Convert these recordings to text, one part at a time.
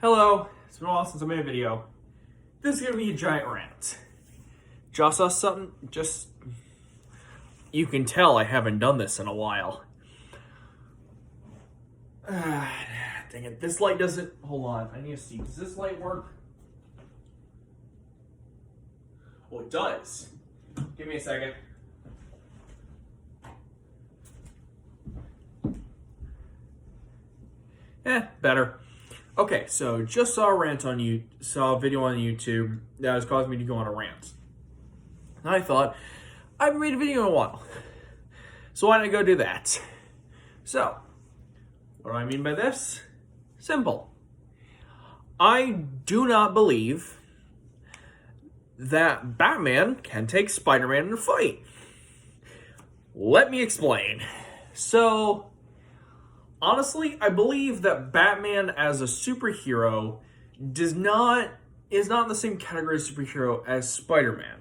Hello, it's been a while since I made a video. This is gonna be a giant rant. Just saw something, you can tell I haven't done this in a while. Dang it, this light doesn't, hold on, I need to see, does this light work? Oh, it does. Give me a second. Better. Okay, so just saw a video on YouTube that was causing me to go on a rant. And I thought, I haven't made a video in a while. So why don't I go do that? So, what do I mean by this? Simple. I do not believe that Batman can take Spider-Man in a fight. Let me explain. So, honestly, I believe that Batman as a superhero is not in the same category of superhero as Spider-Man.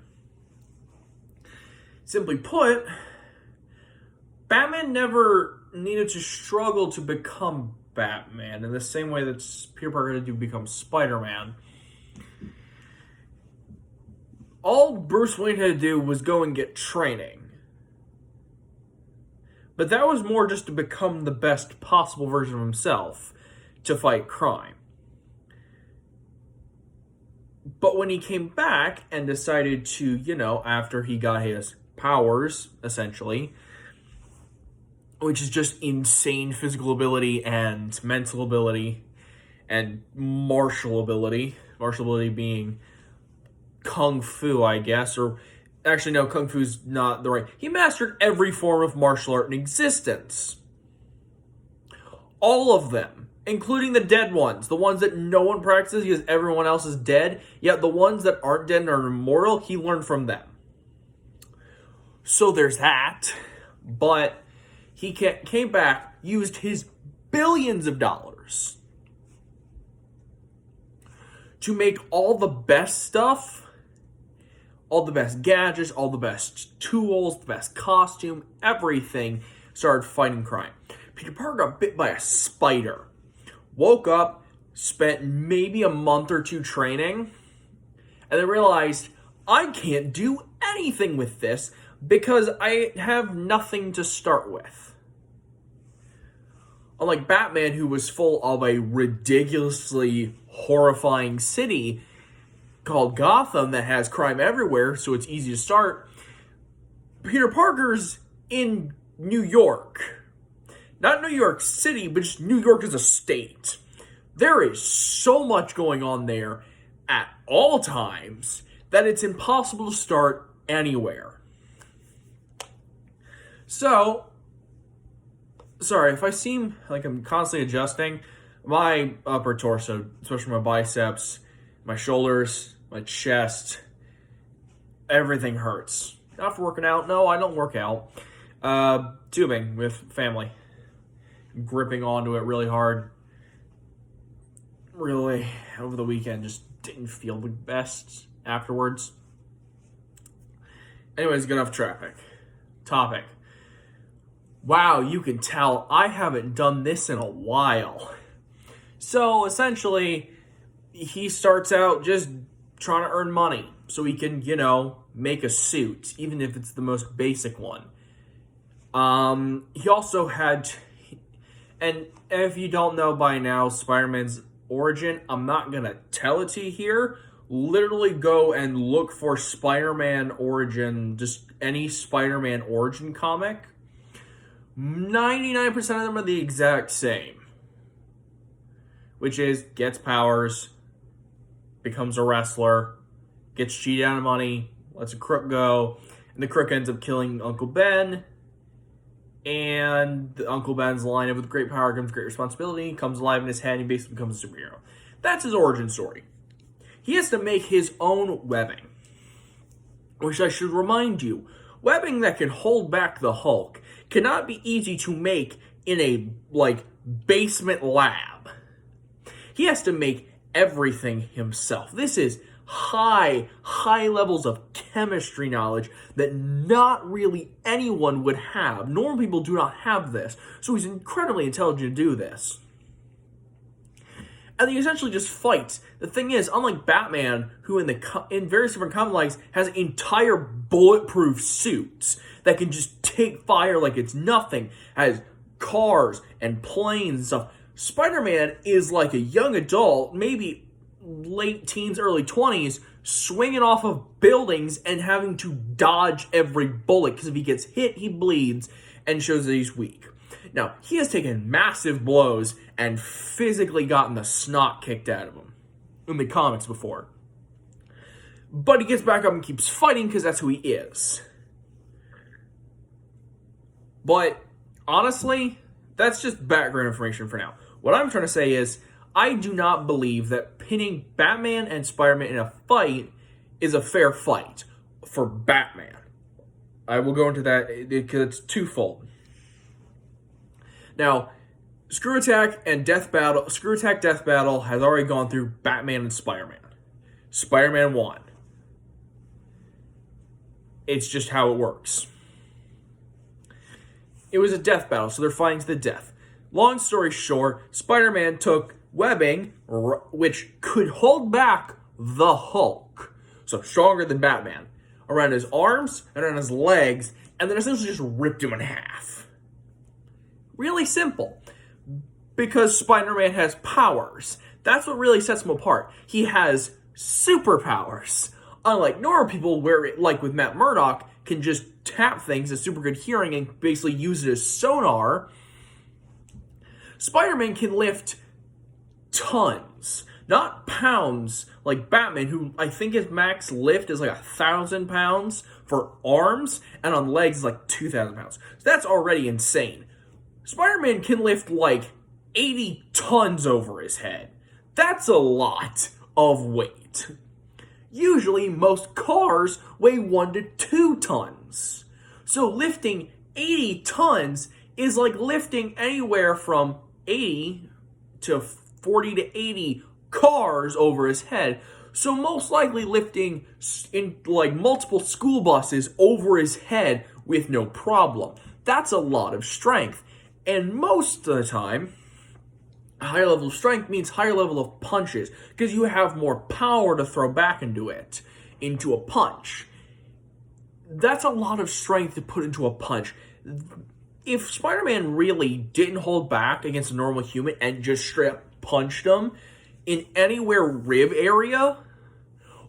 Simply put, Batman never needed to struggle to become Batman in the same way that Peter Parker had to become Spider-Man. All Bruce Wayne had to do was go and get training. But that was more just to become the best possible version of himself to fight crime. But when he came back and decided to, after he got his powers, essentially, which is just insane physical ability and mental ability and martial ability being kung fu, I guess, or actually, no, kung fu's not the right. He mastered every form of martial art in existence. All of them, including the dead ones, the ones that no one practices because everyone else is dead, yet the ones that aren't dead and are immortal, he learned from them. So there's that, but he came back, used his billions of dollars to make all the best stuff, all the best gadgets, all the best tools, the best costume, everything, started fighting crime. Peter Parker got bit by a spider. Woke up, spent maybe a month or two training, and then realized, I can't do anything with this because I have nothing to start with. Unlike Batman, who was full of a ridiculously horrifying city called Gotham that has crime everywhere, so it's easy to start, Peter Parker's in New York. Not New York City, but just New York as a state. There is so much going on there at all times that it's impossible to start anywhere. So, sorry, if I seem like I'm constantly adjusting, my upper torso, especially my biceps, my shoulders, my chest, everything hurts. Not for working out. No, I don't work out. Tubing with family. Gripping onto it really hard. Really, over the weekend, just didn't feel the best afterwards. Anyways, get off topic. Wow, you can tell I haven't done this in a while. So, essentially, he starts out just trying to earn money so he can, make a suit, even if it's the most basic one. He also had, and if you don't know by now Spider-Man's origin, I'm not going to tell it to you here. Literally go and look for Spider-Man origin, just any Spider-Man origin comic. 99% of them are the exact same. Which is, gets powers, becomes a wrestler, gets cheated out of money, lets a crook go, and the crook ends up killing Uncle Ben. And Uncle Ben's line of, with great power comes great responsibility, comes alive in his head, and he basically becomes a superhero. That's his origin story. He has to make his own webbing. Which I should remind you, webbing that can hold back the Hulk cannot be easy to make in a, basement lab. He has to make everything himself. This is high levels of chemistry knowledge that not really anyone would have. Normal people do not have this. So he's incredibly intelligent to do this. and they essentially just fight. The thing is, unlike Batman, who in various different comic lines has entire bulletproof suits that can just take fire like it's nothing, has cars and planes and stuff, Spider-Man is like a young adult, maybe late teens, early 20s, swinging off of buildings and having to dodge every bullet, because if he gets hit, he bleeds and shows that he's weak. Now, he has taken massive blows and physically gotten the snot kicked out of him in the comics before. But he gets back up and keeps fighting because that's who he is. But honestly, that's just background information for now. What I'm trying to say is, I do not believe that pinning Batman and Spider-Man in a fight is a fair fight for Batman. I will go into that because it's twofold. Now, Screw Attack Death Battle has already gone through Batman and Spider-Man. Spider-Man won. It's just how it works. It was a death battle, so they're fighting to the death. Long story short, Spider-Man took webbing, which could hold back the Hulk, so stronger than Batman, around his arms and around his legs, and then essentially just ripped him in half. Really simple. Because Spider-Man has powers. That's what really sets him apart. He has superpowers. Unlike normal people, where, like with Matt Murdock, can just tap things at super good hearing and basically use it as sonar, Spider-Man can lift tons, not pounds, like Batman, who I think his max lift is like 1,000 pounds for arms, and on legs is like 2,000 pounds. So that's already insane. Spider-Man can lift like 80 tons over his head. That's a lot of weight. Usually, most cars weigh 1 to 2 tons. So lifting 80 tons is like lifting anywhere from 80 to 40 to 80 cars over his head. So most likely lifting in like multiple school buses over his head with no problem. That's a lot of strength. And most of the time, a higher level of strength means higher level of punches, because you have more power to throw back into a punch. That's a lot of strength to put into a punch. If Spider-Man really didn't hold back against a normal human and just straight up punched him in anywhere rib area,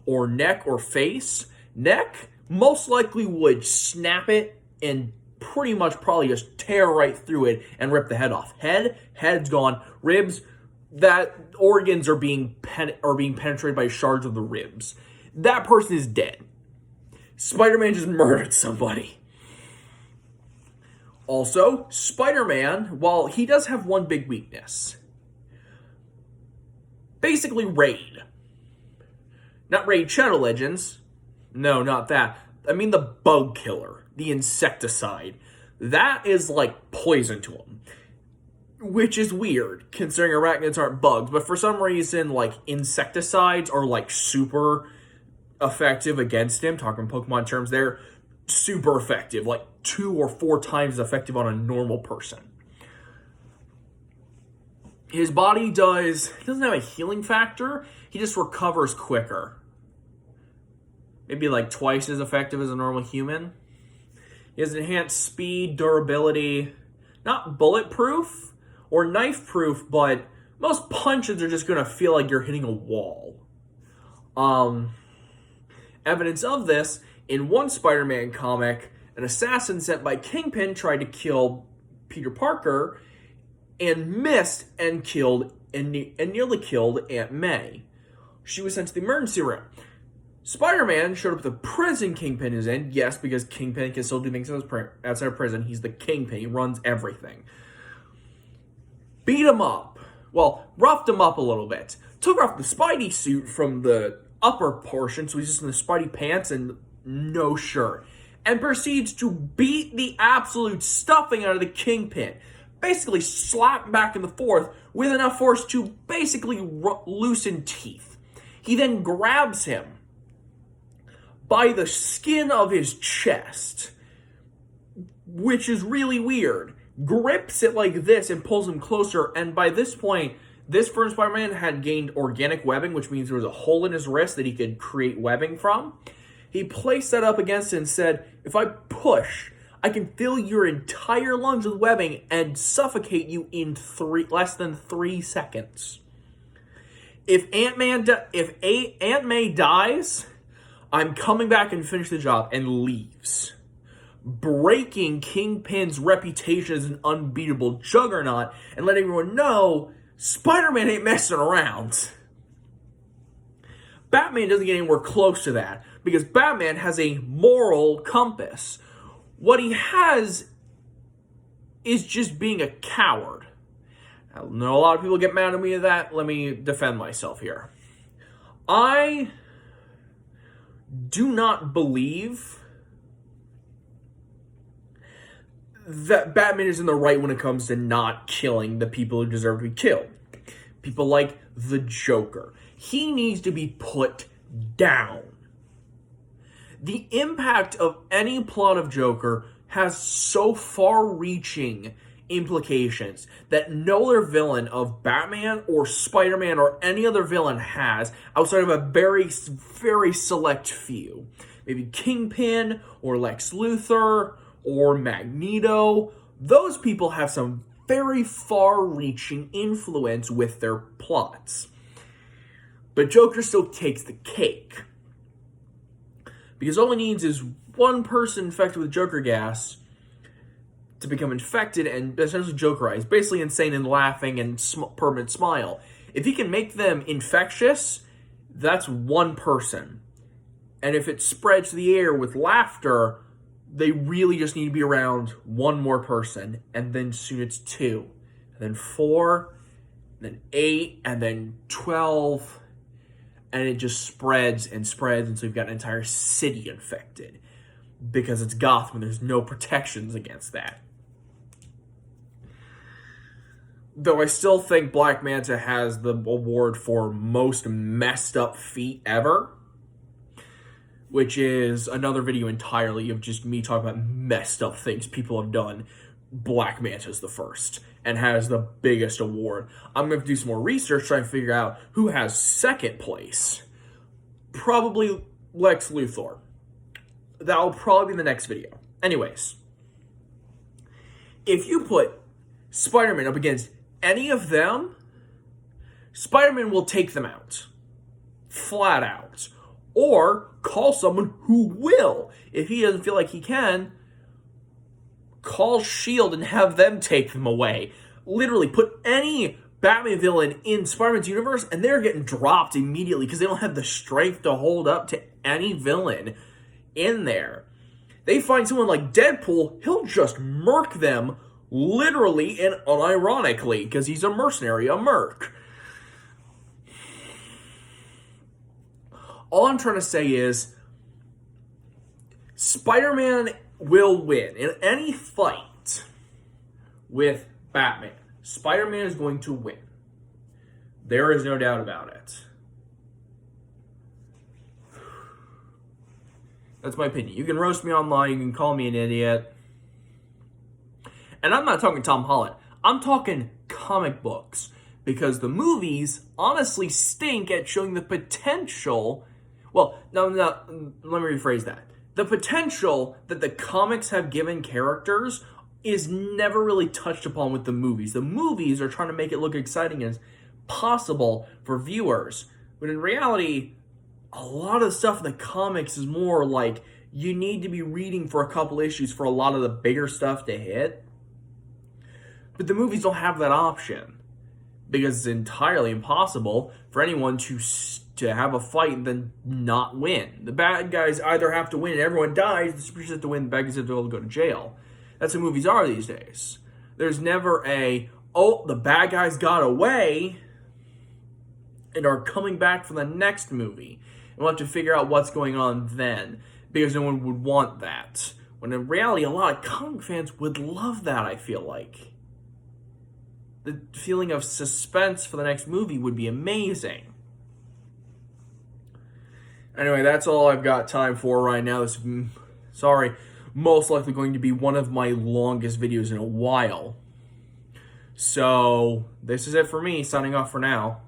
or neck or face, neck most likely would snap it and pretty much probably just tear right through it and rip the head off. Head's gone. Ribs, that organs are being penetrated by shards of the ribs. That person is dead. Spider-Man just murdered somebody. Also, Spider-Man, while he does have one big weakness, basically Raid. Not Raid Shadow Legends. No, not that. I mean the bug killer. The insecticide. That is like poison to him. Which is weird, considering arachnids aren't bugs. But for some reason, like, insecticides are like super effective against him. Talking Pokemon terms, they're super effective. Like 2 or 4 times as effective on a normal person. His body doesn't have a healing factor. He just recovers quicker. Maybe like twice as effective as a normal human. He has enhanced speed, durability, not bulletproof or knife-proof, but most punches are just going to feel like you're hitting a wall. Evidence of this, in one Spider-Man comic, an assassin sent by Kingpin tried to kill Peter Parker and missed and nearly killed Aunt May. She was sent to the emergency room. Spider-Man showed up at the prison Kingpin is in. Yes, because Kingpin can still do things outside of prison. He's the Kingpin. He runs everything. Beat him up. Well, roughed him up a little bit. Took off the Spidey suit from the upper portion, so he's just in the Spidey pants and no shirt. And proceeds to beat the absolute stuffing out of the Kingpin. Basically slap back and forth with enough force to basically loosen teeth. He then grabs him by the skin of his chest, which is really weird, grips it like this and pulls him closer, and by this point, This first Spider-Man had gained organic webbing, which means there was a hole in his wrist that he could create webbing from. He placed that up against it and said, if I push, I can fill your entire lungs with webbing and suffocate you in less than 3 seconds. If Aunt May dies, I'm coming back and finish the job, and leaves, breaking Kingpin's reputation as an unbeatable juggernaut and letting everyone know Spider-Man ain't messing around. Batman doesn't get anywhere close to that because Batman has a moral compass. What he has is just being a coward. I know a lot of people get mad at me at that. Let me defend myself here. I do not believe that Batman is in the right when it comes to not killing the people who deserve to be killed. People like the Joker. He needs to be put down. The impact of any plot of Joker has so far-reaching implications that no other villain of Batman or Spider-Man or any other villain has outside of a very, very select few. Maybe Kingpin or Lex Luthor or Magneto. Those people have some very far-reaching influence with their plots. But Joker still takes the cake. Because all he needs is one person infected with Joker gas to become infected and essentially Jokerize. Basically insane and laughing and permanent smile. If he can make them infectious, that's one person. And if it spreads to the air with laughter, they really just need to be around one more person. And then soon it's 2. And then 4. And then 8. And then 12. And it just spreads and spreads. And so you've got an entire city infected. Because it's Gotham and there's no protections against that. Though I still think Black Manta has the award for most messed up feat ever. Which is another video entirely of just me talking about messed up things people have done. Black Manta's the first. And has the biggest award. I'm going to do some more research trying to figure out who has second place. Probably Lex Luthor. That'll probably be the next video. Anyways. If you put Spider-Man up against any of them, Spider-Man will take them out. Flat out. Or call someone who will. If he doesn't feel like he can, call S.H.I.E.L.D. and have them take them away. Literally, put any Batman villain in Spider-Man's universe and they're getting dropped immediately because they don't have the strength to hold up to any villain in there. They find someone like Deadpool, he'll just murk them literally and unironically because he's a mercenary, a merc. All I'm trying to say is Spider-Man will win in any fight with Batman. Spider-Man is going to win. There is no doubt about it. That's my opinion. You can roast me online. You can call me an idiot. And I'm not talking Tom Holland. I'm talking comic books. Because the movies honestly stink at showing the potential. Well, no, let me rephrase that. The potential that the comics have given characters is never really touched upon with the movies. The movies are trying to make it look exciting as possible for viewers. But in reality, a lot of the stuff in the comics is more like you need to be reading for a couple issues for a lot of the bigger stuff to hit. But the movies don't have that option. Because it's entirely impossible for anyone to have a fight and then not win. The bad guys either have to win and everyone dies, the superheroes have to win, the bad guys have to go to jail. That's what movies are these days. There's never the bad guys got away and are coming back for the next movie. And we'll have to figure out what's going on then. Because no one would want that. When in reality, a lot of comic fans would love that, I feel like. The feeling of suspense for the next movie would be amazing. Anyway, that's all I've got time for right now. This is, most likely going to be one of my longest videos in a while. So, this is it for me, signing off for now.